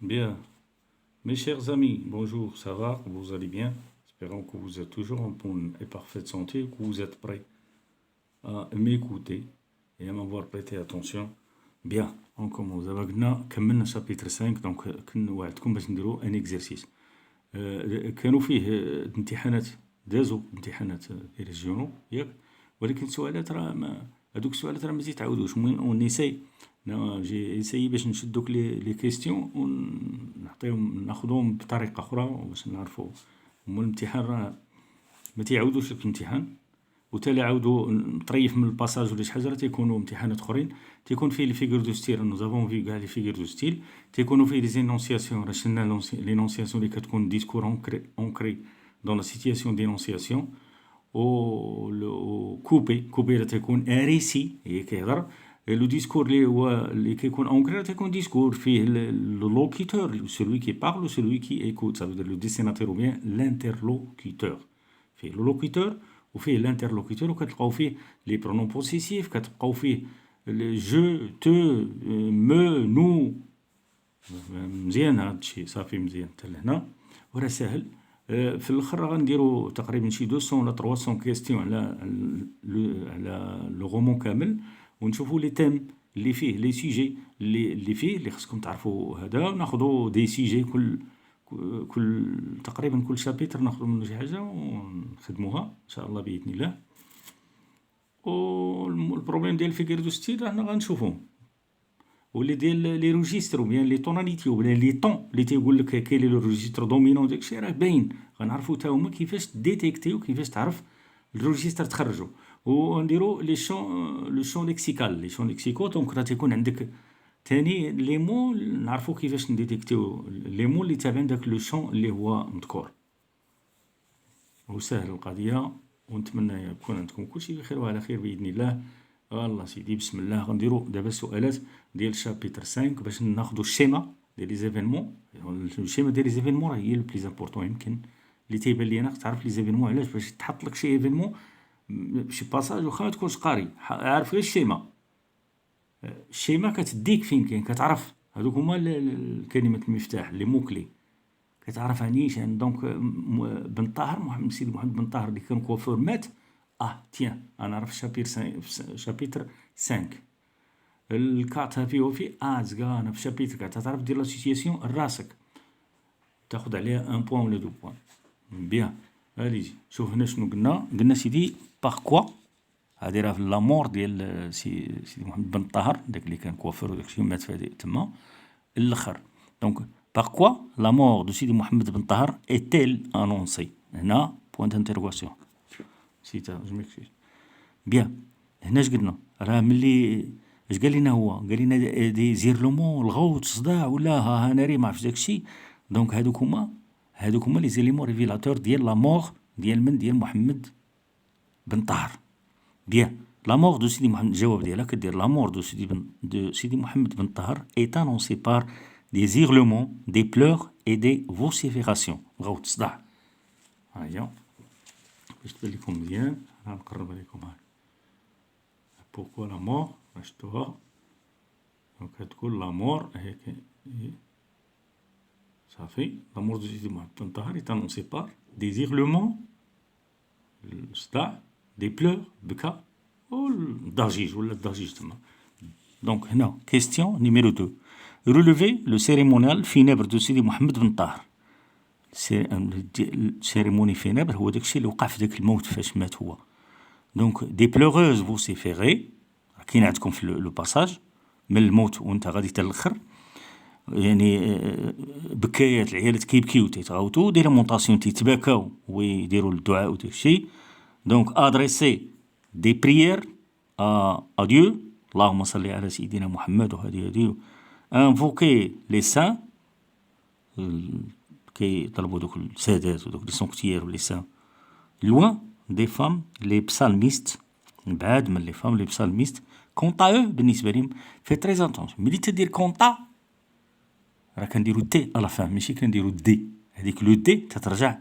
Bien. Mes chers amis, bonjour, ça va? Vous allez bien? Espérons que vous êtes toujours en bonne et parfaite santé et que vous êtes prêts à m'écouter et à m'avoir prêté attention. Bien, on commence. دابا قلنا كملنا chapitre 5 دونك كنا وعدتكم باش نديرو ان اكزرسيس. كانوا فيه امتحانات دازوا امتحانات ديال الجيونو ياك، ولكن السؤالات راه ما هذوك السؤالات راه ما تيتعاودوش. المهم اون نيساي جي ايسايي باش نشد دوك لي كيستيون ونعطيهم ناخذهم بطريقه اخرى باش نعرفوا. هما الامتحان راه ما تيعاودوش الامتحان، وتالي عاودوا نطريف من الباساج ولا شي حاجه راه تيكونوا امتحانات اخرين. تيكون فيه لي فيغور دو ستيل، نو زافون في كاع لي فيغور دو ستيل. تيكونوا فيه لي زينونسياسيون، راه شلنا لينونسياسيون اللي كتكون ديسكور اونكري دون لا سيتياسيون دينونسياسيون. و كوبي راه تيكون ان ريسي هي كيهضر. لو ديسكور اللي هو اللي كيكون اونكري راه تيكون ديسكور فيه لو لوكيتور، سولوي كي بارل وسولوي كي ايكوت، سا فو لو ديسيناتور ou bien l'interlocuteur. فيه لو لوكيتور وفيه الانترلوكيتور، وكتلقاو فيه لي برونون بوسيسيف، كتلقاو فيه جو تو مو نو. مزيان هادشي، صافي مزيان حتى لهنا وراه ساهل. في الاخر غنديرو تقريبا شي 200 ولا 300 كيستيون على لو رومون كامل، ونشوفوا لي تيم اللي فيه لي سيجي اللي فيه اللي خصكم تعرفوا هذا، وناخذوا دي سيجي كل تقريبا كل شابيتر ناخذ منه شي حاجه ونخدموها ان شاء الله باذن الله. والبروبليم ديال الفيغور دو ستيل رانا غنشوفوه، واللي ديال لي روجيستر و بيان لي طوناليتي و بيان لي طون اللي تيقول لك كاين لو روجيستر دومينون داكشي راه باين. غنعرفوا حتى هما كيفاش ديتيكتي وكيفاش تعرف الروجيستر تخرجو. ونديرو لي شون لو شون ليكسيكال لي شون ليكسيكو. دونك راه تيكون عندك تاني لي مو نعرفوا كيفاش نديتيكتيو لي مو اللي تابعين داك لو شون اللي هو مذكور. وسهل القضيه، ونتمنى يكون عندكم كلشي بخير وعلى خير باذن الله. الله سيدي بسم الله. غنديرو دابا السؤالات ديال شابيتر 5 باش ناخدو الشيما ديال لي زيفينمون. الشيما ديال لي زيفينمون راه هي لو بليز امبورطون. يمكن اللي تيبان لي انا تعرف لي زيفينمون علاش، باش تحط لك شي ايفينمون شي باساج واخا ما تكونش قاري عارف غير الشيما. الشيما كتديك فين كاين، كتعرف هذوك هما الكلمات المفتاح لي مو كلي، كتعرف عنيش. دونك بن طاهر محمد سيدي محمد بن طاهر اللي كان كوافور مات. تيان انا عرف شابيتر 5. الكات فيه وفي زكا انا في شابيتر 4 تعرف دير لا سيتياسيون راسك تاخذ عليها 1 بوان ولا 2 بوان. بيان اليجي شوف هنا شنو قلنا سيدي باغ كوا. هادي راه في لامور ديال سيدي محمد بن طاهر داك اللي كان كوافور وداكشي مات في تما الاخر. دونك باغ كوا لا مور دو سيدي محمد بن طاهر ايتيل انونسي. هنا بوان دانتيروغاسيون نسيتها جميكسيس. بيان هنا اش قلنا راه ملي اش قال لنا هو قال لنا دي زيرلومون الغوت صداع ولا هانري ما عرفتش داكشي. دونك هادوك هما لي زيليمون ريفيلاتور ديال لا مور ديال من ديال محمد بن طاهر. بيان لا مور دو سيدي محمد الجواب ديالها كدير لا مور دو سيدي محمد بن طاهر ايت انونسي بار دي زيرلومون دي بلور اي دي فوسيفيراسيون. الغوت صداع هيا باش تبان لكم مزيان. غنقرب عليكم هاك بوركوا لا مور شفتوها. دونك تقول لا مور هيك صافي. لا مور دو سيدي محمد بن طاهر ايت انونسي بار دي زيرلومون الصداع دي بلور بكا والضجيج ولا الضجيج تما. دونك هنا كيستيون نيميرو 2 ريليفي لو سيريمونيال فينيبر دو سيدي محمد بن طاهر. السيريموني فينيبر هو داكشي اللي وقع في داك الموت فاش مات هو. دونك دي بلوغوز فوسيفيغي كاين عندكم في لو باساج من الموت وانت غادي حتى الاخر، يعني بكايات العيالات كيبكيو تيتغاوتو دي لامونطاسيون تيتباكاو ويديروا الدعاء وداكشي. دونك ادريسي دي بريير ا ديو اللهم صل على سيدنا محمد وهذه انفوكي لي سان كي طلبوا دوك السادات ودوك لي سونكتيير ولي سان لوان دي فام لي بسالميست بعاد من لي فام لي بسالميست كونطا او بالنسبه لهم في تري اتونسيون. ملي تدير كونطا راه كنديرو تي على فان ماشي كنديرو دي. هذيك لو دي تترجع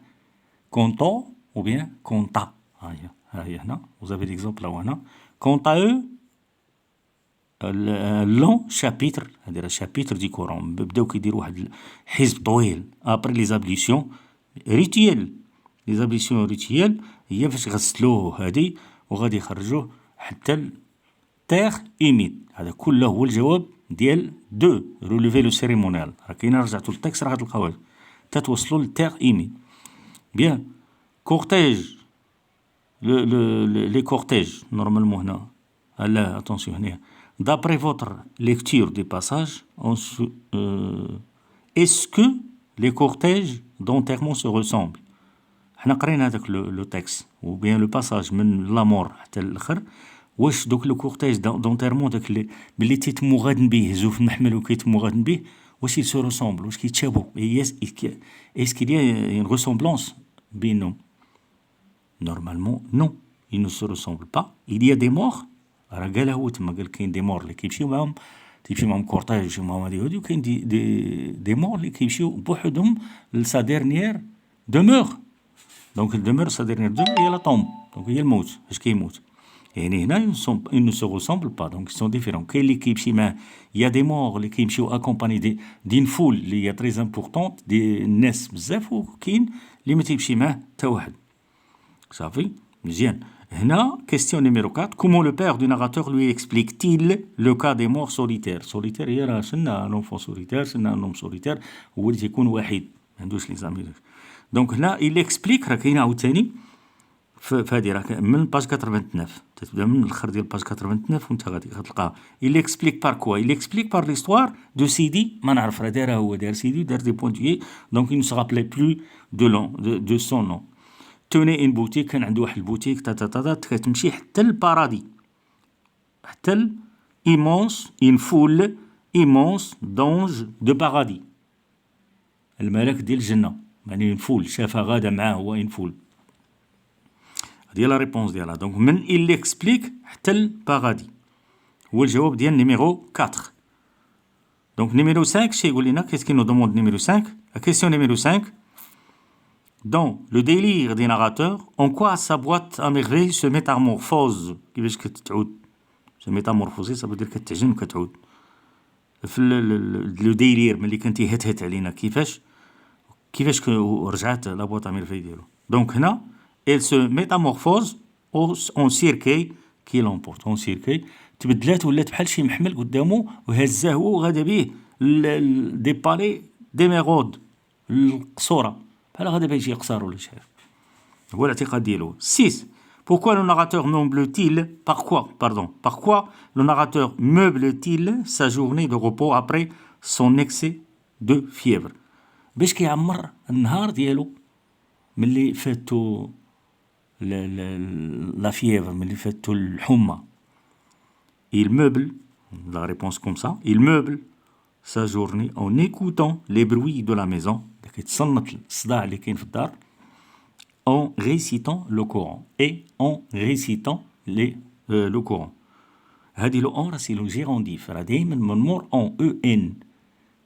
كونطو ou bien كونطا. ها هي هنا vous avez l'exemple là هنا كونطا او لون شابيتر، هذه راه شابيتر دي كورون، بداو كيديروا واحد حزب طويل ابري لي زابليسيون ريتيال. لي زابليسيون ريتيال هي فاش غسلوه هادي وغادي يخرجوه حتى تيغ ايميد. هذا كله هو الجواب ديال دو روليفي لو سيريمونيال. راه كاين رجعتو للتكست راه غتلقاوه تتوصلوا لتيغ ايميد. بيان كورتيج لي كورتيج نورمالمون هنا لا اتونسيون هنا d'après votre lecture des passages est-ce que les cortèges d'enterrement se ressemblent. حنا قرينا هذاك لو تكست و بيان لو باساج من لامور حتى الاخر. واش دوك لو كورتيج دونتيرمون داك اللي باللي تيتمو غادن بيه يهزو في المحمل وكيتمو غادن بيه واش يل سو ريسومبل، واش كيتشابهوا، اسكو il y a une ressemblance بينهم؟ نورمالمون نو il ne se ressemble pas. il y a des morts، راه قالها هو تما، قال كاين دي مور اللي كيمشيو معاهم، تيمشي معاهم كورتاج يمشيو معاهم هادي، وكاين دي مور اللي كيمشيو بوحدهم لسا ديرنيير دومور. دونك الدومور سا ديرنيير دومور هي لا طومب، دونك هي الموت، فاش كيموت. يعني هنا ils ne se ressemblent pas، donc ils sont différents. كاين اللي كيمشي معاه يا دي مور اللي كيمشيو اكومباني دين فول اللي هي تري امبورطونت دي الناس بزاف، وكاين اللي ما تيمشي معاه حتى واحد. صافي مزيان. هنا question numéro 4. Comment le père du narrateur lui explique-t-il le cas des morts solitaires. solitaire هي راه شنا l'enfant solitaire، شنا un homme solitaire هو اللي تيكون وحيد ما عندوش لي زامي. دونك هنا il explique، راه كاين عاوتاني فهادي راه من باج 89 تتبدا من الاخر ديال باج 89 وانت غادي تلقاه. il explique par quoi. il explique par l'histoire de سيدي، ما نعرف راه دارها هو، دار سيدي دار دي بوينتيي، دونك il ne se rappelait plus de son nom. توني ان بوتيك، كان عنده واحد البوتيك كتمشي حتى البارادي، حتى ايمونس ان فول ايمونس دونج دو بارادي، الملك ديال الجنه، يعني فول شافها غادا معاه هو ان فول. هذه لا ريبونس ديالها. دونك من il explique حتى البارادي هو الجواب ديال نيميرو 4. دونك نيميرو 5 شي يقول لنا كيس كي نو دوموند نيميرو 5. كيسيون نيميرو 5. Dans le délire des narrateurs, en quoi sa boîte à merveille se métamorphose. كيفاش كتعود se métamorphoser ça veut dire كتعجن وكتعود. في لو ديلير ملي كان تيهتهت علينا كيفاش رجعت لا بواط à merveille ديالو. دونك هنا elle se métamorphose en cercueil qui l'emporte. en cercueil تبدلات ولات بحال شي محمل قدامه وهزاه هو وغدا به دي بالي دي ميرود، القصوره بحال غادا باش يقصر ولا شي حاجه. هو الاعتقاد ديالو. 6. Pourquoi le narrateur meuble-t-il par quoi le narrateur meuble-t-il sa journée de repos après son excès de fièvre. باش كيعمر النهار ديالو ملي فاتو لا فيèvre، ملي فاتو الحمى. il meuble la réponse comme ça. il meuble sa journée en écoutant les bruits de la maison، كيتصنت الصداع اللي كاين في الدار، en récitant le Coran et en récitant le Coran. هذه لو اون راه سي لو جيرونديف، راه دايما منمور اون او ان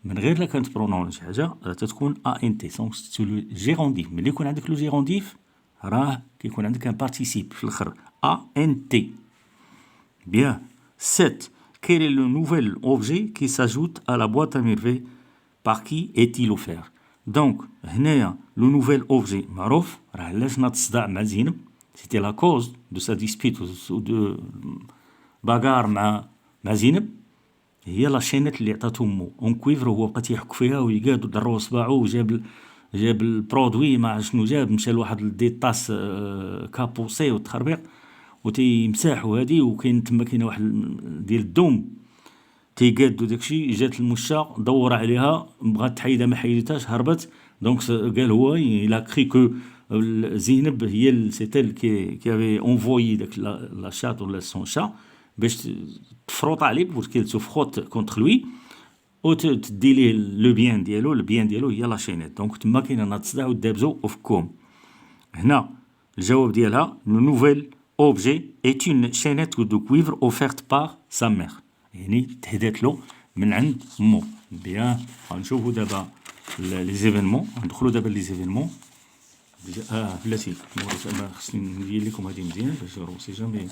من غير لا كانت برونون شي حاجه راه تتكون ا ان تي. دونك سي لو جيرونديف. ملي يكون عندك لو جيرونديف راه كيكون عندك ان بارتيسيب في الاخر ا ان تي. بيان. 7. Quel est le nouvel objet qui s'ajoute à la boîte à merveilles? Par qui est-il offert? دونك هنايا لو نوفيل اوبجي معروف، راه علاش ناض الصداع مع زينب، سيتي لا كوز دو سا ديسبيت دو باغار مع زينب، هي لا شينيت اللي عطاتو امو اون كويفر، وهو بقى تيحك فيها ويقاد ودرو صباعو وجاب البرودوي ما عرف شنو جاب، مشى لواحد دي طاس كابوسي وتخربيق وتيمساحو هادي، وكاين تما كاينه واحد ديال الدوم تيقادو داكشي، جات المشا دور عليها بغات تحيدها ما حيدتهاش هربت. دونك قال هو الى كري كو زينب هي سيتيل كي افي انفويي داك لا شات ولا سون شا باش تفروط عليه بور كيل سو فروت كونتر لوي او تدي ليه لو بيان ديالو. البيان ديالو هي لا شينيت. دونك تما كاين هاد الصداع ودابزو وفكوهم. هنا الجواب ديالها لو نوفيل اوبجي ايت اون شينيت دو كويفر اوفيرت بار سا مير، يعني تهدات له من عند مو. بيان. غنشوفوا دابا لي زيفينمون، ندخلوا دابا لي زيفينمون. بلاتي خصني ندير لكم هذه مزيان باش سي جامي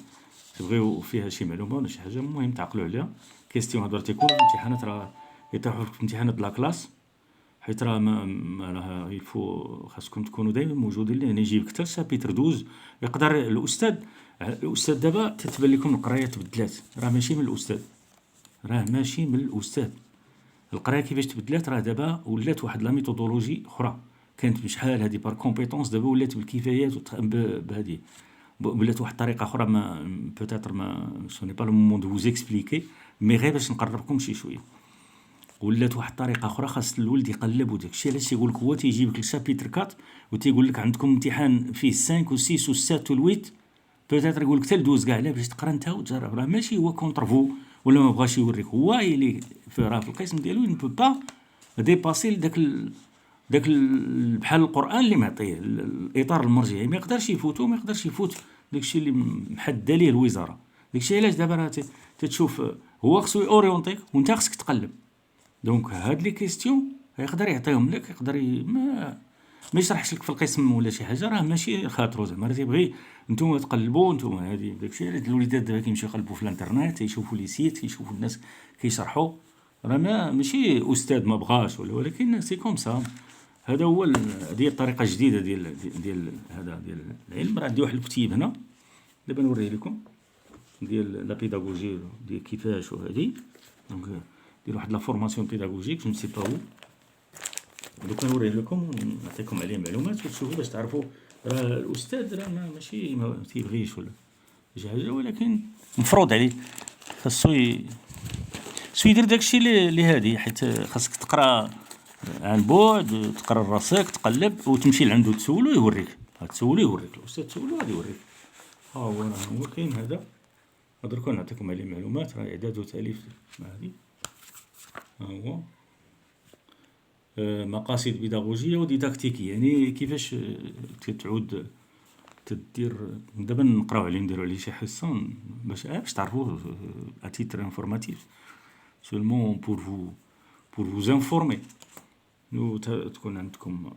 تبغيو فيها شي معلومة ولا شي حاجة المهم تعقلوا عليها. كيستيون هادو راه تيكونو في الامتحانات، راه يطيحو في امتحانات لا كلاس، حيت راه راه يلفو خاصكم تكونوا دايما موجودين، لان يجيب حتى الشابيتر 12 يقدر الاستاذ دابا تتبان لكم القرايه تبدلات، راه ماشي من الاستاذ، راه ماشي من الاستاذ. القرايه كيفاش تبدلات؟ راه دابا ولات واحد لا ميثودولوجي اخرى، كانت بشحال هذه بار كومبيتونس، دابا ولات بالكفايات بهذه، ولات واحد الطريقه اخرى. ما بوتيتر ما سوني با لو مومون دو فوز اكسبليكي، مي غير باش نقربكم شي شويه. ولات واحد الطريقه اخرى، خاص الولد يقلب وداك الشيء. علاش تيقول لك هو تيجيب لك الشابيتر 4 وتيقول لك عندكم امتحان فيه 5 و 6 و 7 و 8، بوتيتر يقول لك حتى لدوز كاع، لا باش تقرا انت وتجرب. راه ماشي هو كونتر فو ولا ما بغاش يوريك، هو اللي راه في القسم ديالو نبو با ديباسي داك بحال القران اللي معطيه الاطار المرجعي، ما يقدرش يفوتو، ما يقدرش يفوت داكشي اللي محدده ليه الوزاره. داكشي علاش دابا راه تتشوف هو خصو اورينتيك وانت خصك تقلب. دونك هاد لي كيستيون يقدر يعطيهم لك، يقدر ما يشرحش لك في القسم ولا شي حاجه، راه ماشي خاطرو زعما، راه تيبغي نتوما تقلبوا نتوما. هادي داكشي علاش الوليدات دابا كيمشيو يقلبوا في الانترنت، يشوفوا لي سيت، يشوفوا الناس كيشرحوا، راه ماشي استاذ ما بغاش ولكن سي كوم سا. هذا هو هذه الطريقه الجديده ديال هذا ديال العلم. راه عندي واحد الكتيب هنا دابا نوريه لكم ديال لا بيداغوجي ديال كيفاش وهذه. دونك دير واحد لا فورماسيون بيداغوجيك جو نسي با وو، دوك نوريه لكم ونعطيكم عليه معلومات وتشوفوا باش تعرفوا. راه الاستاذ راه ماشي ما تيبغيش ولا شي حاجه، ولكن مفروض عليه خاصو يدير داكشي اللي هادي، حيت خاصك تقرا عن بعد، تقرا راسك، تقلب وتمشي لعندو تسولو يوريك، تسولو يوريك الاستاذ، تسولو غادي يوريك. ها هو كاين هذا درك نعطيكم عليه معلومات. راه اعداد وتاليف هذه، ها هو مقاصد بيداغوجيه وديداكتيكيه، يعني كيفاش تعود تدير. دابا نقراو عليه، نديرو عليه شي حصه باش تعرفوا اتيتر انفورماتيف سولمون بور فوز انفورمي، تكون عندكم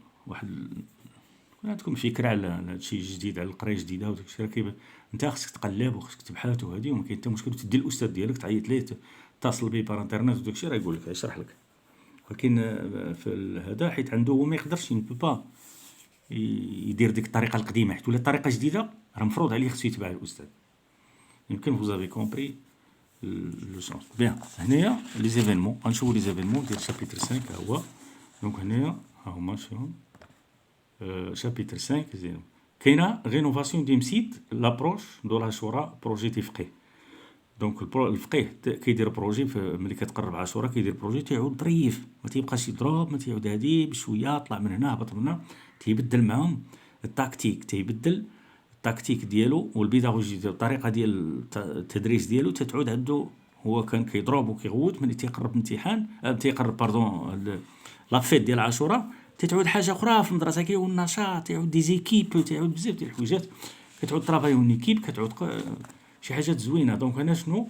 فكره على هادشي جديد، على القرايه الجديده وداك الشيء. كيف انت خصك تقلب وخصك تبحث وهادي، وما كاين حتى مشكل. تدي الاستاذ ديالك تعيط ليه، تتصل به بار انترنت وداك الشيء، راه يقول لك يشرح لك. ولكن في هذا حيت عنده هو ما يقدرش با يدير ديك الطريقه القديمه، حيت ولا الطريقه جديده راه مفروض عليه خصو يتبع الاستاذ. يمكن فوزافي كومبري لو سونس بيان. هنايا لي زيفينمون، غنشوفو لي زيفينمون ديال شابيتر 5 ها هو. دونك هنايا ها هما شنو شابيتر 5 زين. كاينه رينوفاسيون دي مسيت لابروش دو لاشورا بروجي تيفقيه. دونك الفقيه كيدير بروجي ملي كتقرب عاشوره، كيدير بروجي تيعود ظريف، ما تيبقاش يضرب، ما تيعود هادي بشويه طلع من هنا هبط من هنا، تيبدل معاهم التكتيك، تيبدل التكتيك ديالو والبيداغوجي ديالو، الطريقه ديال التدريس ديالو تتعود عنده. هو كان كيضرب وكيغوت ملي تيقرب الامتحان، تيقرب باردون لافيت ديال عاشوره، تتعود حاجه اخرى في المدرسه، كيعود النشاط، تيعود دي زيكيب، تيعود بزاف ديال الحويجات، كتعود طرافايو اون ايكيب، كتعود شي حاجات زوينه. دونك هنا شنو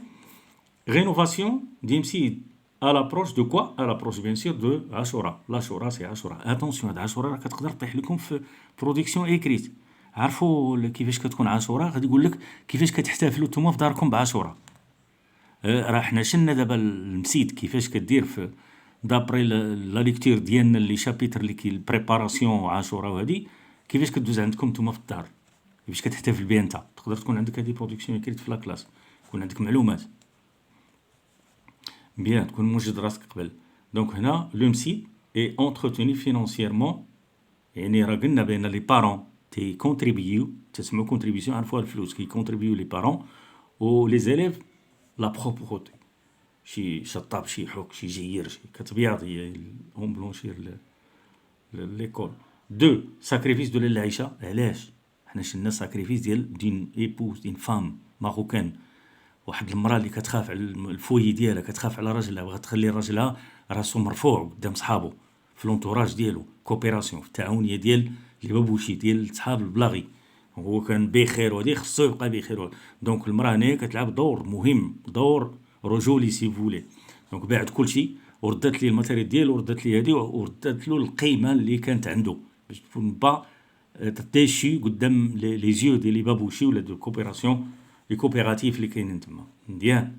رينوفاسيون ديمسي à l'approche de quoi? À l'approche bien sûr de عاشوراء. l'Ashura c'est عاشوراء. attention هاد عاشوراء راه كتقدر طيح لكم في برودكسيون ايكريت. عرفوا كيفاش كتكون عاشوراء؟ غادي يقول لك كيفاش كتحتفلوا نتوما في داركم بعاشوراء. راه حنا شلنا دابا المسيد كيفاش كدير في دابري لا ليكتور ديالنا اللي شابيتر اللي كي البريباراسيون عاشوراء وهادي، كيفاش كدوز عندكم نتوما في الدار، كيفاش كتحتفل بها انت. تقدر تكون عندك هذه برودكسيون ايكريت في لا كلاس، يكون عندك معلومات بيان، تكون موجد راسك قبل. دونك هنا لو مسيد اي اونتروتوني فينونسييرمون، يعني راه قلنا بان لي بارون تي كونتريبيو، تسمعوا كونتريبيسيون، عرفوا الفلوس كي كونتريبيو لي بارون و لي زيليف لا بروبروتي، شي شطاب، شي حك، شي جير، شي كتبياض هي اون بلونشير ليكول. دو ساكريفيس دو العيشه. علاش حنا شلنا ساكريفيس دين ايبوز، دين فام ماروكان، واحد المراه اللي كتخاف على الفوي ديالها، كتخاف على راجلها، بغات تخلي راجلها راسو مرفوع قدام صحابو في لونطوراج ديالو، كوبيراسيون في التعاونيه ديال لي بابوشي ديال صحاب البلاغي، هو كان بخير وهادي خصو يبقى بخير. دونك المراه هنايا كتلعب دور مهم، دور رجولي سي فولي. دونك باعت كلشي وردات ليه الماتيريال ديالو، وردات ليه هادي، وردات له القيمه اللي كانت عنده باش تكون با تديشي قدام لي زيو ديال لي بابوشي ولا دو كوبيراسيون لي كوبيراتيف اللي كاينين تما مزيان.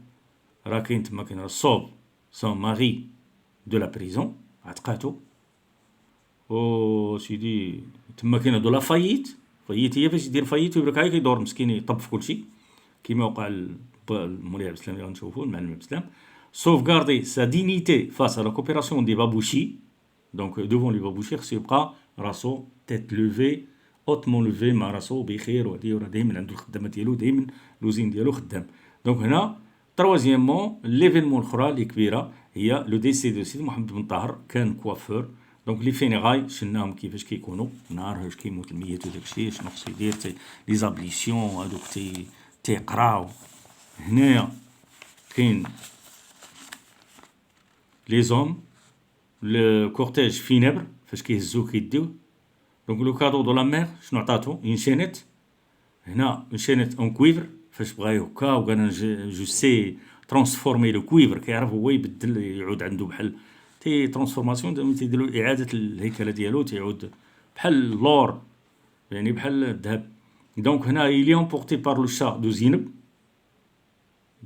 راه كاين تما كاين راه صوب سون ماري دو لا بريزون عتقاتو، او سيدي تما كاين هادو لا فايت. فايت هي فاش يدير فايت ويبرك هاي كيدور مسكين يطب في كلشي كيما وقع المولي عبد السلام اللي غنشوفو المعلم عبد السلام. sauvegarder sa dignité face à la coopération des babouchis. Donc devant les babouchis خصو يبقى راسو tête levée hautement levée مع راسو بخير وهادي وراه دايما عنده الخدامه ديالو دايما لوزين ديالو خدام. دونك هنا تروازيامون ليفينمون الاخرى اللي كبيره هي لو ديسي دو سيدي محمد بن طاهر كان كوافور. دونك لي فينيغاي شناهم كيفاش كيكونوا نهار واش كيموت الميت وداكشي شنو خصو يدير لي زابليسيون هادوك تيقراو. هنايا كاين لي زوم لو كورتيج فينيبر فاش كيهزوه كيديوه. دونك لو كادو دو لا مير شنو عطاتو اون شينيت. هنا اون شينيت اون كويفر فاش بغا يهكا وقال جو سي ترانسفورمي لو كويفر كيعرف هو يبدل يعود عنده بحال تي ترانسفورماسيون تيديروا اعاده الهيكله ديالو تيعود بحال لور يعني بحال الذهب. دونك هنا il est emporté par le chat de زينب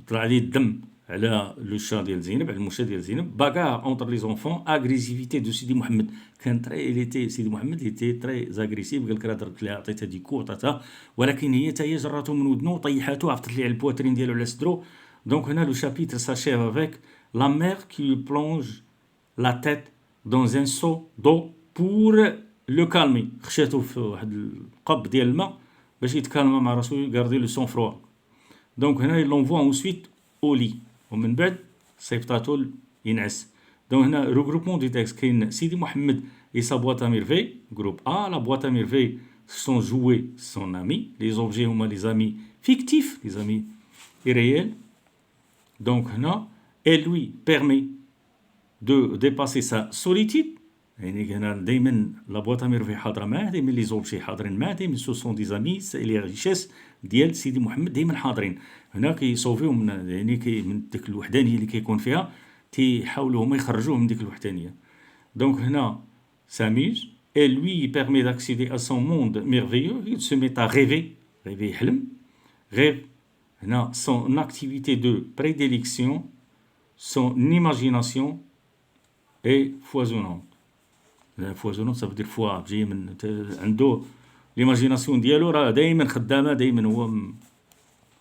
طلع عليه الدم على لو شا ديال زينب على المشا ديال زينب. باغار اونتر لي زونفون اغريسيفيتي دو سيدي محمد كان تري ليتي سيدي محمد ليتي تري زاغريسيف قال لك راه درت لها عطيتها ديكو عطاتها ولكن هي حتى هي جراتو من ودنو وطيحاتو عفطت ليه على البواترين ديالو على صدرو. دونك هنا لو شابيتر ساشيف افيك لا مير كي بلونج لا تيت دون ان سو دو بور لو كالمي. خشاتو في واحد القب ديال الماء باش يتكالما مع راسو يغاردي لو سون فروا. دونك هنا لونفوا اونسويت او لي ومن بعد صيفطاتو ينعس. دونك هنا regroupement du texte كاين سيدي محمد et sa boîte à merveille groupe A. La boîte à merveille sont jouets son ami, les objets هما les amis fictifs les amis irréels. donc هنا elle lui permet de dépasser sa solitude. يعني هنا دائما لا بواط ميرفي حاضره معاه دائما لي زوبجي حاضرين معاه دائما سو سون دي زامي لي ريشيس ديال سيدي محمد دائما حاضرين. هنا كيصوفيو من يعني من ديك الوحدانيه اللي كيكون فيها تيحاولوا هما يخرجوه من ديك الوحدانيه. دونك هنا s'amuse et lui permet d'accéder à son monde merveilleux. Il se met à rêver يحلم rêve. هنا son activité de prédilection son imagination est foisonnante. foisonnante ça veut dire foi جاي من عنده ليماجيناسيون ديالو راه دائما خدامه دائما هو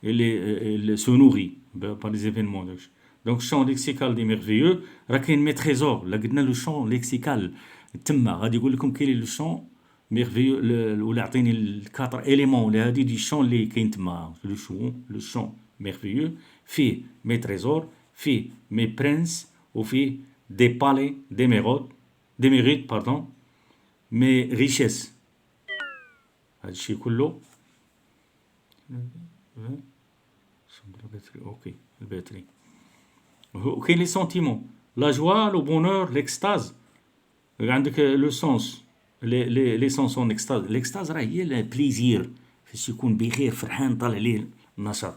اللي سونوغي بار لي زيفينمون داكشي. دونك الشون ليكسيكال دي ميرفيو راه كاين مي تريزور لا قلنا لو شون ليكسيكال تما غادي يقول لكم كاين لو شون ميرفيو ولا عطيني الكاتر اليمون ولا هادي دي شون اللي كاين تما. لو شون ميرفيو فيه مي تريزور فيه مي برينس وفيه دي بالي دي ميريت باردون مي ريشيس. هادشي كله اوكي الباتري. وكاين لي سونتيمون لا جوا لو بونور ليكستاز. عندك لو سونس لي سونس اون اكستاز. ليكستاز راه هي البليزير فاش يكون بخير فرحان طالع عليه النشاط.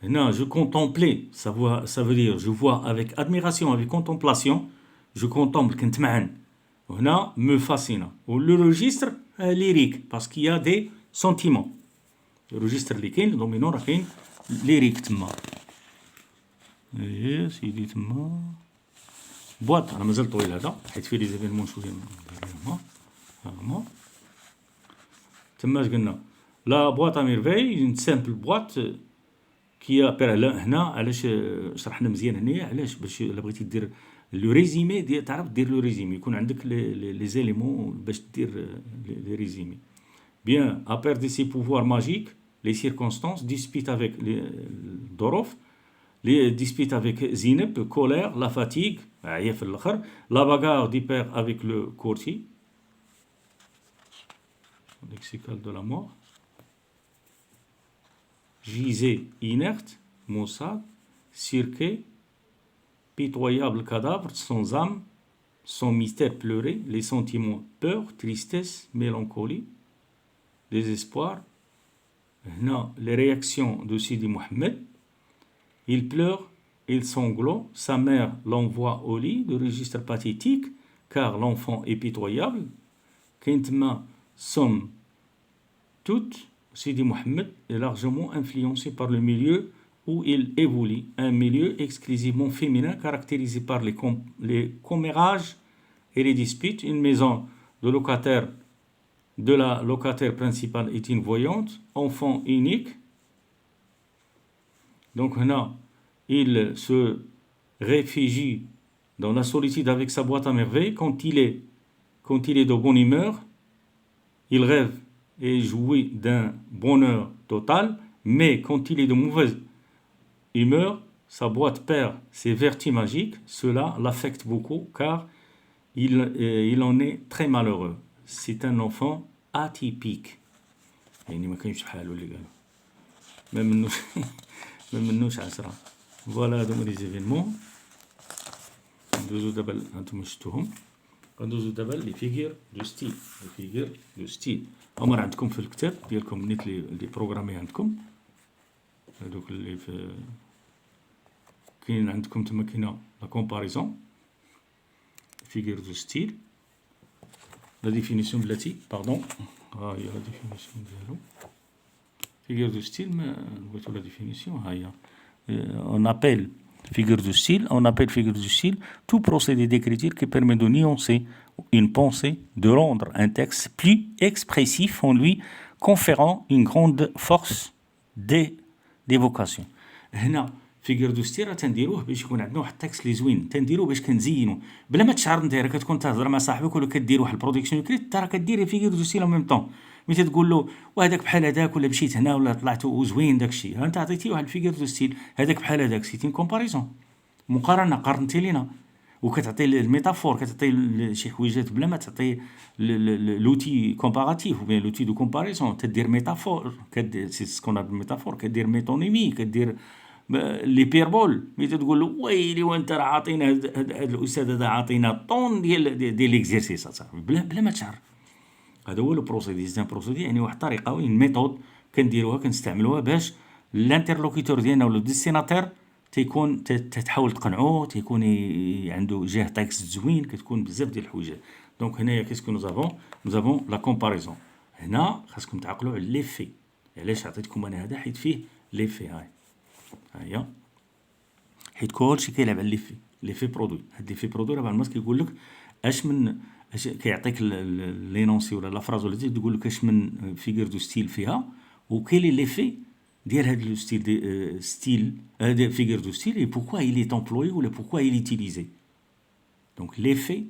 هنا je contemplais ça veut dire je vois avec admiration avec contemplation je contemple كنت معا. هنا me fascine ولو registre lyrique parce qu'il y a des sentiments. le registre اللي كاين دومينو راه كاين ليريك تما. ايه سيدي تما بواط راه مازال طويل هذا حيت فيه لي زيفينمون شويه هما تما اش قلنا لا بواط ميرفي اون سامبل بواط كي هنا علاش شرحنا مزيان هنايا علاش باش الا بغيتي دير لو ريزيمي ديال تعرف دير لو ريزيمي يكون عندك لي زيليمون باش دير لي ريزيمي بيان ا بيردي سي بوفوار ماجيك لي سيركونستانس ديسبيت افيك الظروف لي ديسبيت افيك زينب كولير لا فاتيغ عيا في الاخر لا باغار دي بير افيك لو كورتي lexical de la mort gisait inerte maussade cirqué pitoyable cadavre sans âme sans mystère pleuré les sentiments peur tristesse mélancolie désespoir. هنا les réactions de Sidi Mohamed. Il pleure, il sanglote, sa mère l'envoie au lit de registre pathétique car l'enfant est pitoyable. كاين تما somme Tout Sidi Mohammed est largement influencé par le milieu où il évolue, un milieu exclusivement féminin caractérisé par les commérages et les disputes. Une maison de la locataire principale est une voyante, enfant unique. Donc là, il se réfugie dans la solitude avec sa boîte à merveilles. Quand il est de bonne humeur, il rêve et jouit d'un bonheur total, mais quand il est de mauvaise humeur, sa boîte perd ses vertus magiques. Cela l'affecte beaucoup car il en est très malheureux. C'est un enfant atypique. يعني ما كاينش بحالو اللي قالوا ما منوش عشرة. فوالا هادو هما لي زيفينمون. ندوزو دابا هانتوما شفتوهم. غندوزو دابا لي فيغور دو ستيل. لي فيغور دو ستيل هما راه عندكم في الكتاب ديالكم نيت لي بروغرامي عندكم. هادوك اللي في كاين عندكم تما كاينه لا كومباريزون. فيغور دو ستيل. لا ديفينيسيون بلاتي باردون. ها هي لا ديفينيسيون ديالو. Figure de style, mais voici la définition. On appelle figure de style tout procédé d'écriture qui permet de nuancer une pensée, de rendre un texte plus expressif en lui conférant une grande force d'évocation. هنا فيغور دو ستيل راه تنديروه باش يكون عندنا واحد التكست اللي زوين، تنديروه باش كنزينو بلا ما تشعر انت راه كتكون تهضر مع صاحبك ولا كدير واحد البرودكسيون كريت، انت راه كدير فيغور دو ستيل ميم طون. ملي تقول له وهذاك بحال هذاك ولا مشيت هنا ولا طلعت وزوين داكشي، ها انت عطيتيه واحد الفيغور دو ستيل هذاك بحال هذاك، سيتي كومباريزون، مقارنه، قارنتي لينا وكتعطي الميتافور، كتعطي شي حويجات بلا ما تعطي لوتي كومباراتيف او بيان لوتي دو كومباريزون، تدير ميتافور، سي سكون ابل ميتافور، كدير ميتونيمي، كدير لي بيربول. ملي تقول له ويلي وانت راه عاطينا هذا الاستاذ هذا عاطينا طون ديال ليكزيرسيس بلا ما تشعر. هذا هو لو بروسيدي. سي ان بروسيدي يعني واحد الطريقه وين ميثود كنديروها كنستعملوها باش الانترلوكيتور ديالنا ولا الديستيناتير تيكون تحاول تقنعوه، تيكون عنده جهه تاكست زوين، كتكون بزاف ديال الحوايج. دونك هنايا كيسكو نوزافون لا كومباريزون. هنا خاصكم تعقلوا على لي في. علاش عطيتكم انا هذا؟ حيت فيه لي في. هيا حيت كلشي كيلعب على لي في برودوي. هاد لي في برودوي راه بالماس كيقول لك اش من كيعطيك لينونسي ولا لا فراز ولا تقول لك اش من فيغور دو ستيل فيها وكاين لي في ديال هاد لو ستيل دي ستيل هذا فيغور دو ستيل اي بوركوا il est employé ولا بوركوا il est utilisé. دونك لي في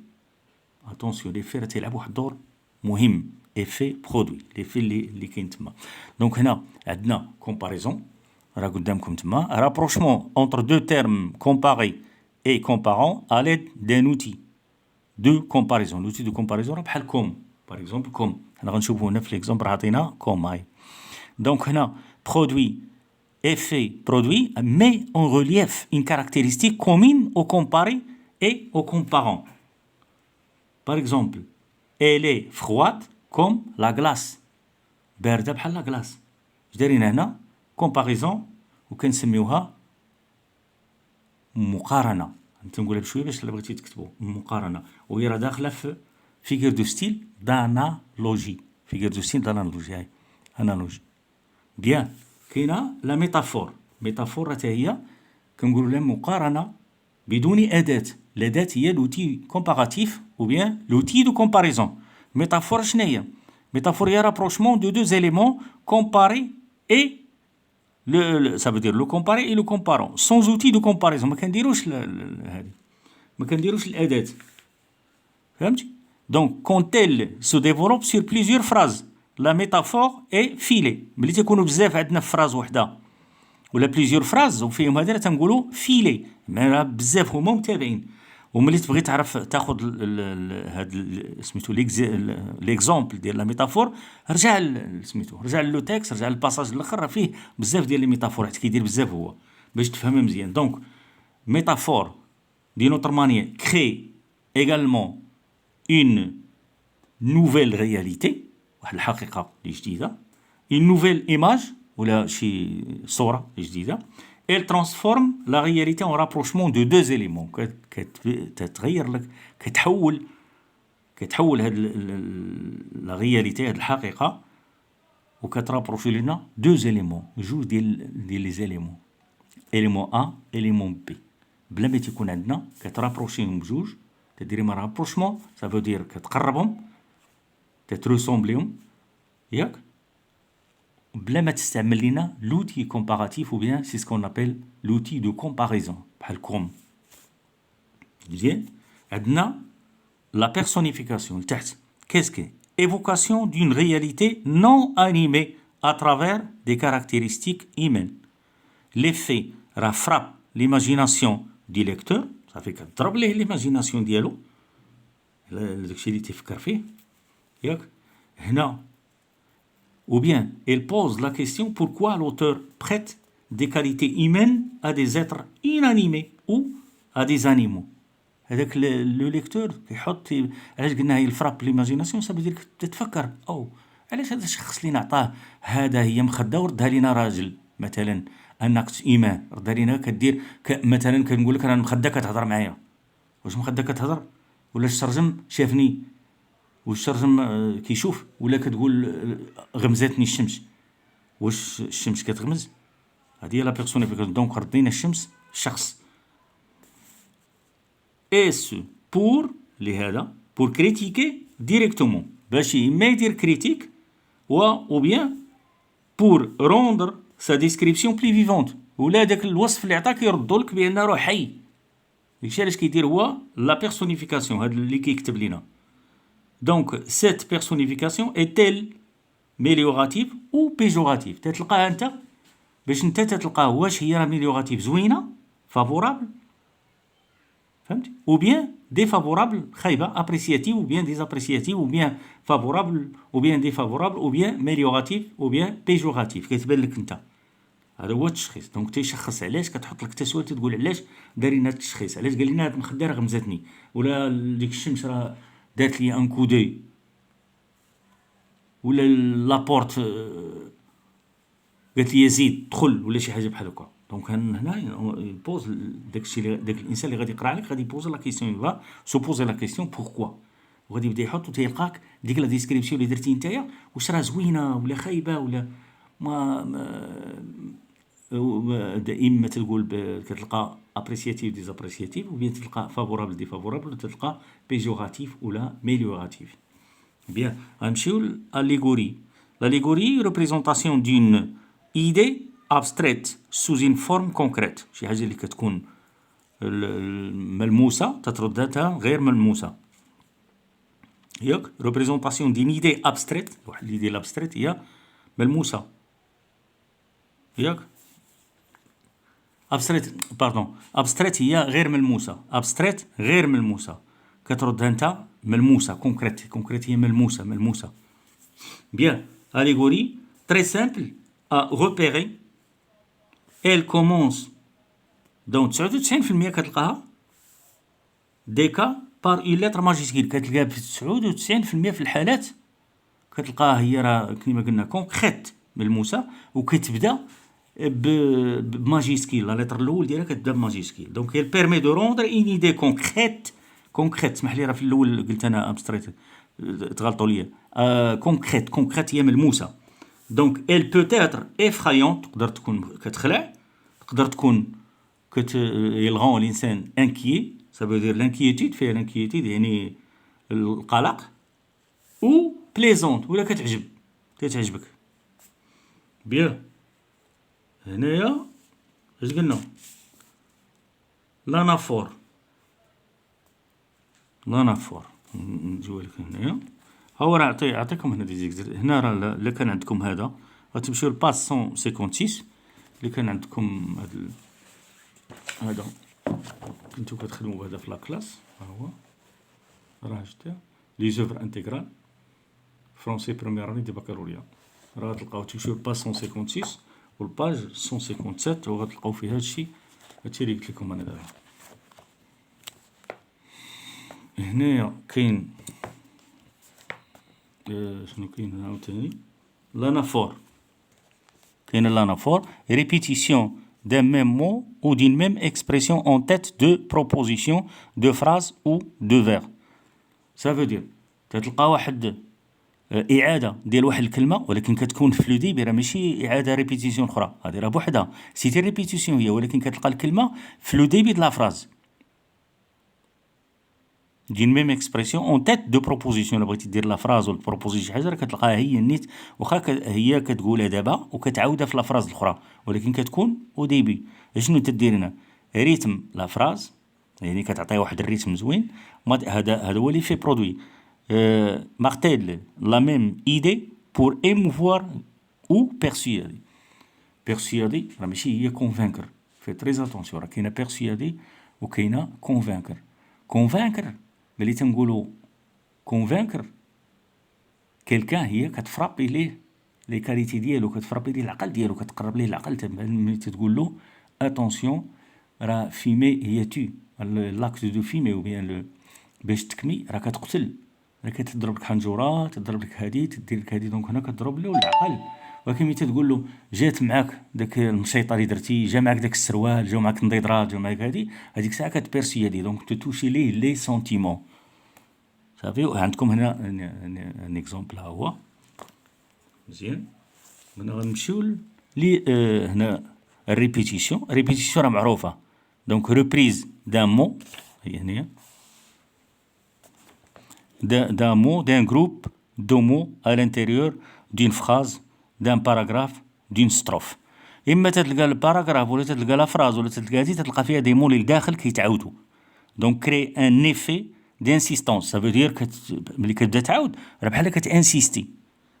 اتونسيون، لي في راه تيلعب واحد الدور مهم. افي برودوي، لي في اللي كاين تما. دونك هنا عندنا كومباريزون راه قدامكم تما، رابروشمون entre deux termes comparés et comparant à l'aide d'un outil de comparaison. L'outil de comparaison راه بحال كوم، par exemple كوم. حنا غنشوفوا هنا في ليكزامبل عطينا كوم. هاي دونك هنا produit effet produit met en relief une caractéristique commune au comparé et au comparant. Par exemple, elle est froide comme la glace. باردة بحال لا glace. اش دايرين هنا؟ كومباريزون وكنسميوها مقارنه. انت نقولها بشويه باش بغيتي تكتبوا مقارنه، وهي راه داخله في فيغور دو ستيل دانالوجي. فيغور دو ستيل دانالوجي. هاي انالوجي بيان. كاينه لا ميتافور. ميتافور حتى هي كنقولوا لها مقارنه بدون اداه. الاداه هي لوتي كومباراتيف او بيان لوتي دو كومباريزون. ميتافور شنو هي؟ ميتافور هي رابروشمون دو دو éléments comparés et ça veut dire le comparé et le comparant sans outil de comparaison. ما كنديروش هذه، ما كنديروش الاداه. فهمتي؟ donc quand elle se développe sur plusieurs phrases la métaphore est filée. ملي تيكونوا بزاف عندنا في فراز وحده ولا بليزيور فراز وفيهم هذا تنقولوا فيلي، ما بزاف هما متابعين. وملي تبغي تعرف تاخذ هاد سميتو ليكزامبل ديال لا ميتافور، رجع سميتو رجع لو تيكست، رجع للباساج الاخر، راه فيه بزاف ديال لي ميتافور حيت كيدير بزاف هو باش تفهمها مزيان. دونك ميتافور دي نوتر مانيير كري ايغالمون اون نوفيل رياليتي، واحد الحقيقه جديده، اون نوفيل ايماج ولا شي صوره جديده. Elle transforme la réalité en rapprochement de deux éléments. كتغير لك، كتحول هاد لا رياليتي، هاد الحقيقة، وكترابروشي لنا دوز إليمون جوج ديال لي زيليمون إليمون A إليمون B بلا ما تيكون عندنا كترابروشيهم بجوج تديري ما رابروشمون سا فو دير كتقربهم تتروسومبليهم ياك بلا ما تستعمل لينا لوتي كومباراتيف ou bien c'est ce qu'on appelle l'outil de comparaison بحال كوم مزيان عندنا la personnification لتحت qu'est-ce que évocation d'une réalité non animée à travers des caractéristiques humaines l'effet frappe l'imagination du lecteur صافي كتضرب ليه l'imagination ديالو داكشي اللي تيفكر فيه ياك هنا ou bien elle pose la question pourquoi l'auteur prête des qualités humaines à des êtres inanimés ou à des animaux هذاك لو ليكتور كيحط علاش قلنا هي الفراب ليماجيناسيون صافي ديالك تتفكر او علاش هذا الشخص اللي نعطاه هذا هي مخده وردها لينا راجل مثلا ان اكت ايمان ردها لينا كدير مثلا كنقول لك انا مخده كتهضر معايا واش مخده كتهضر ولا الشرجم شافني والشرجم كيشوف ولا كتقول غمزاتني الشمس واش الشمس كتغمز هذه هي لا بيرسونيفيكاسيون دونك ردينا الشمس الشخص et ce pour لهذا pour critiquer directement باش ما يدير كريتيك ou bien pour rendre sa description plus vivante ولا داك الوصف اللي عطاك يردو لك بان راه حي داكشي علاش كيدير هو لا بيرسونيفيكاسيون هذا اللي كيكتب لينا دونك cette personnification est-elle ميليوراتيف ou péjorative تتلقاها انت باش انت تتلقاه واش هي راه ميليوراتيف زوينه فافورابل فهمتي ou bien défavorable خايبه appréciative ou bien désappréciative ou bien favorable ou bien défavorable ou bien amélioratif ou bien péjoratif كتبان لك انت هذا هو التشخيص دونك تيشخص علاش كتحط لك تسويل تقول علاش دارينا التشخيص علاش قال لنا هاد المخده راه غمزتني ولا ديك الشمس راه دارت لي ان كو دوي ولا لابورت قالت لي يزيد دخل ولا شي حاجه بحال هكا دونك هنا يبوز داكشي داك الانسان اللي غادي يقرا عليك غادي يبوز لا كيسيون يبا سو بوزي لا كيسيون بوركوا وغادي يبدا يحط وتيلقاك ديك لا ديسكريبسيون اللي درتي نتايا واش راه زوينه ولا خايبه ولا اما تقول كتلقى ابريسياتيف ديزابريسياتيف ou bien تلقى فافورابل ديفافورابل ولا تلقى بيجوراتيف ولا ميليوراتيف بيان غنمشيو لاليغوري l'allégorie représentation d'une idée abstraite sous une forme concrète شي حاجه اللي كتكون ملموسه تترد ذاتها غير ملموسه ياك représentation d'une idée abstraite واحد l'idée l'abstraite هي ملموسه ياك abstraite هي غير ملموسه abstraite غير ملموسه كتردها انت ملموسه concrète هي ملموسه bien allégorie très simple à repérer elle commence donc 99% كتلقاها des cas par une lettre majuscule كتلقاها في 99% في الحالات كتلقاها هي راه كيما قلنا كونكريت ملموسه وكتبدا بماجيسكيل لا لتر الاول ديالها كتبدا بماجيسكيل دونك elle permet de rendre une idée concrète اسمح لي راه في الاول قلت انا ابستريت تغلطوا ليا concrète هي ملموسه دونك elle peut être effrayante تقدر تكون كتخلع تقدر تكون يلغون الانسان انكيي ça veut dire l'inquiétude فيها l'inquiétude يعني القلق ou plaisante ولا كتعجبك بيان هنايا اش قلنا لانافور نجيو لك هنايا هو راه عطيكم هنا دي زيكزر هنا راه الا كان عندكم هذا غتمشيو لباج 156 اللي كان عندكم هذا كنتو كتخدموا بهذا في لاكلاس ها هو راه شتا لي زوفر انتيغرال فرونسي بروميير اني دي بكالوريا راه تلقاو تمشيو لباج 156 والباج 157 وغتلقاو فيها هادشي اللي قلت لكم انا دابا هنايا كاين شنو كاين هنا عاوتاني l'anaphore كاين l'anaphore répétition d'un même mot ou d'une même expression en tête de proposition de phrase ou de vers ça veut dire تتلقى واحد اعاده ديال واحد الكلمه، ولكن كتكون في لو ديبي، راه ماشي اعاده ريبيتيسيون اخرى، هذه راه بوحدها سيتي ريبيتيسيون هي، ولكن كتلقى الكلمه في لو ديبي د لا فراز دين ميم اكسبرسيون اون تيت دو بروبوزيسيون. الا بغيتي دير لا فراز ولا بروبوزيسيون شي حاجه راه كتلقاها هي نيت، واخا هي كتقولها دابا وكتعاودها في لا فراز الاخرى، ولكن كتكون او ديبي. شنو تدير هنا؟ ريتم لا فراز، يعني كتعطيها واحد الريتم زوين. هذا هو لي في برودوي. مارتيل لا ميم ايدي بور ايموفوار او بيرسيادي. بيرسيادي راه ماشي هي كونفانكر، في تريز اتونسيون، راه كاينه بيرسيادي وكاينه كونفانكر. كونفانكر ملي تنقولوا كونفانكر كيلكان هي كتفرابي ليه لي كاليتي ديالو، كتفرابي ليه العقل ديالو، كتقرب ليه العقل. ملي تقول له اتونسيون راه فيمي هي تو لاكت دو فيمي او بيان باش تكمي راه كتقتل، راه كتضرب لك حنجره، تضرب لك هادي، تدير لك هادي، دونك هنا كتضرب له العقل. ولكن ملي تقول له جات معاك داك المشيطه اللي درتي، جا معاك داك السروال، جا معاك النضيضرات، جا معاك هادي، هذيك الساعه كتبيرسيادي، دونك تتوشي ليه لي سونتيمون. صافي. عندكم هنا ان اكزومبل ها هو مزيان. هنا غنمشيو لي هنا الريبيتيسيون. الريبيتيسيون راه معروفه، دونك ريبريز دان مو هي هنايا، d'un mot, d'un groupe de mots à l'intérieur d'une phrase, d'un paragraphe, d'une strophe. اما تتلقى الباراغراف ولا تتلقى لا فراز ولا تتلقى هادي، تتلقى فيها دي مو اللي لداخل كيتعاودوا. دونك كري ان ايفي دانسيستونس، سافو دير ملي كتبدا تعاود راه بحال كتانسيستي.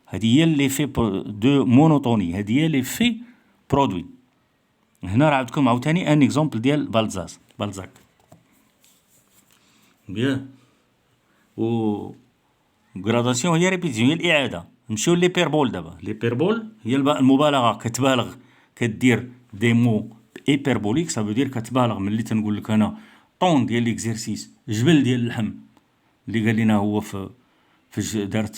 هادي هي ليفي دو مونوتوني، هادي هي ليفي برودوي. هنا راه عندكم عاوتاني ان اكزومبل ديال بالزاك. بيان. و غراداسيون هي ريبيتيسيون، هي الاعاده. نمشيو لي بيربول دابا. لي بيربول هي المبالغه، كتبالغ، كدير دي مو ايبربوليك، صافو دير كتبالغ. ملي تنقول لك انا طون ديال ليكزيرسيس، جبل ديال اللحم اللي قال لنا هو فاش دارت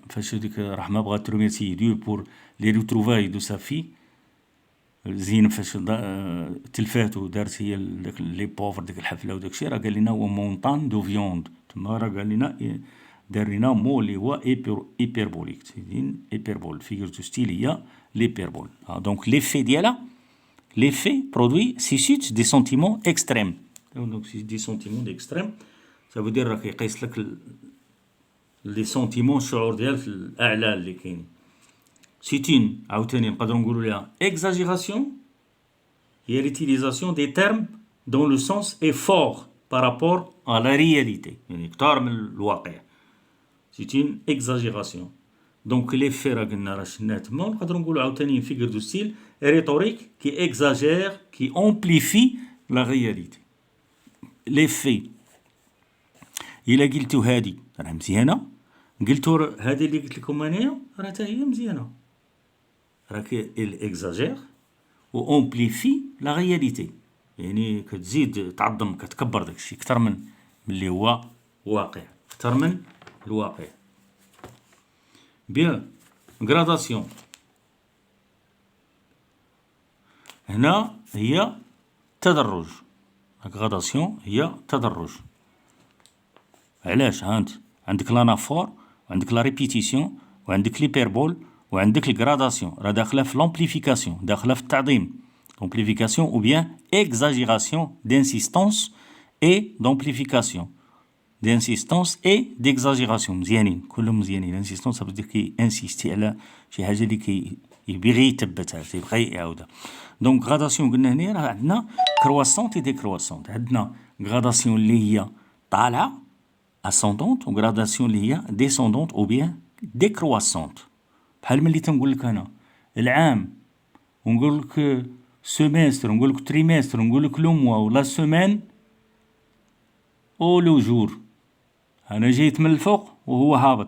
فاش ديك رحمه بغات تروميرسي ديو بور لي ريتروفاي دو سافي زين، فاش تلفاتو دارت هي داك لي بوفر ديك الحفله وداك الشيء، راه قال لنا هو مونطان دو فيوند. تما راه قال لنا دار لنا مو اللي هو ايبربوليك، تيدين ايبربول فيغور دو ستيل هي ليبربول. دونك ليفي ديالها، l'effet produit suscite des sentiments extrêmes. Donc c'est des sentiments d'extrême. Ça veut dire راه كيقيس لك لي سونتيمون، الشعور ديالك الاعلى اللي كاين. سيتين عاوتاني نقدروا نقولوا لها exagération هي l'utilisation des termes dont le sens est fort par rapport à la réalité، يعني كثار من الواقع. C'est une exagération. دونك ليفي راه قلنا راه شناه تما. نقدروا نقولوا عاوتاني فيغور دو ستيل ريتوريك كي اكزاجير كي امبليفي لا رياليتي. ليفي الا قلتو هادي راه مزيانه، قلتو هادي اللي قلت لكم انايا راه حتى هي مزيانه، راه اكزاجير و امبليفي لا رياليتي، يعني كتزيد تعظم، كتكبر داكشي اكثر من اللي هو واقع، اكثر من الواقع. بيان. غراداسيون هنا هي تدرج. غراداسيون هي تدرج. علاش؟ هانت عندك لانافور وعندك لا ريبيتيسيون وعندك ليبربول وعندك الغراداسيون، راه داخله في لامبليفيكاسيون، داخله في التعظيم. لامبليفيكاسيون او بيان اكزاجيراسيون دانسيستونس اي دامبليفيكاسيون، دانسيستونس اي ديكزاجيراسيون. مزيانين كلهم مزيانين. انسيستونس صافي دير كي انسيستي على شي حاجه اللي يبغي يثبتها، تيبغي يعاودها. دونك غراداسيون قلنا هنا راه عندنا كرواسونت اي ديكرواسونت. عندنا غراداسيون اللي هي طالعه اسوندونت، وغراداسيون اللي هي ديسوندونت او بيان ديكرواسونت. بحال ملي تنقول لك انا العام، ونقول لك سيمستر، ونقول لك تريمستر، ونقول لك لو موا ولا سيمين او لو جور. انا جيت من الفوق وهو هابط،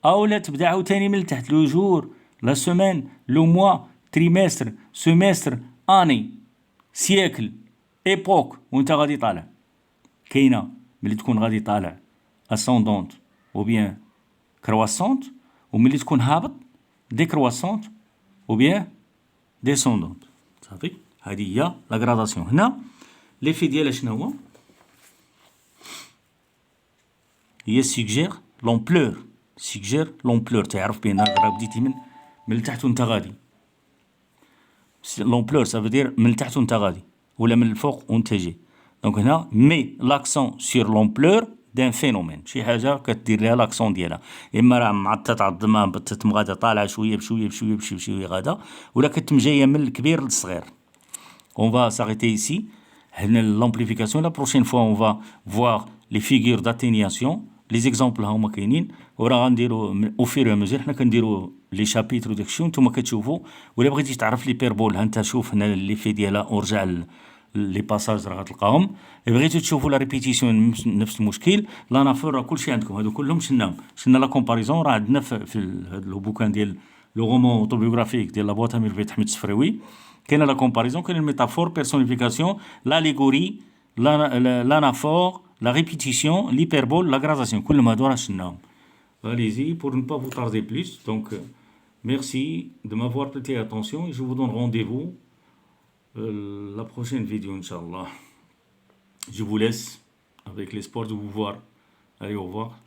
اولا تبدا عاوتاني من التحت، لو جور، لا سيمين، لو موا، تريمستر، سيمستر، اني، سيكل، ايبوك، وانت غادي طالع. كاينه ملي تكون غادي طالع اسوندونت او بيان كرواسونت، وملي تكون هابط ديكرواسونت او بيان ديسوندونت. صافي. هذه هي لا غراداسيون. هنا ليفي ديالها شنو هو؟ هي سيجير l'ampleur suggère l'ampleur تعرف بأن راه بديتي من التحت وانت غادي l'ampleur ça veut dire من التحت وانت غادي ولا من الفوق وانت جاي دونك هنا مي l'accent sur l'ampleur d'un phénomène شي حاجه كدير لها لاكسون ديالها اما راه معطات على الظما بتتم غادا طالعه شويه بشويه بشويه بشويه غادا ولا كتم جايه من الكبير للصغير. On va s'arrêter ici. L'amplification, la prochaine fois, on va voir les figures d'atténuation. Les exemples هما كاينين وراه غنديروا au fur et à mesure حنا كنديروا لي شابيتر وداك الشيء وانتم كتشوفوا ولا بغيتي تعرف لي بيربول ها انت شوف هنا اللي في ديالها ورجع لي باساج راه غتلقاهم. بغيتو تشوفوا لا ريبيتيسيون نفس المشكل لانافور راه كلشي عندكم هادو كلهم شلنا لا كومباريزون راه عندنا في هذا البوكان ديال لو رومون اوتوبيوغرافيك ديال لابواط امير بيت حميد السفراوي كاينه لا كومباريزون كاين الميتافور بيرسونيفيكاسيون لاليغوري l'anaphore, la répétition, l'hyperbole, la gradation. كلهم هادو راه شلناهم. Allez-y pour ne pas vous tarder plus. Donc merci de m'avoir prêté attention et je vous donne rendez-vous la prochaine vidéo Inch'Allah. Je vous laisse avec l'espoir de vous voir. Allez, au revoir.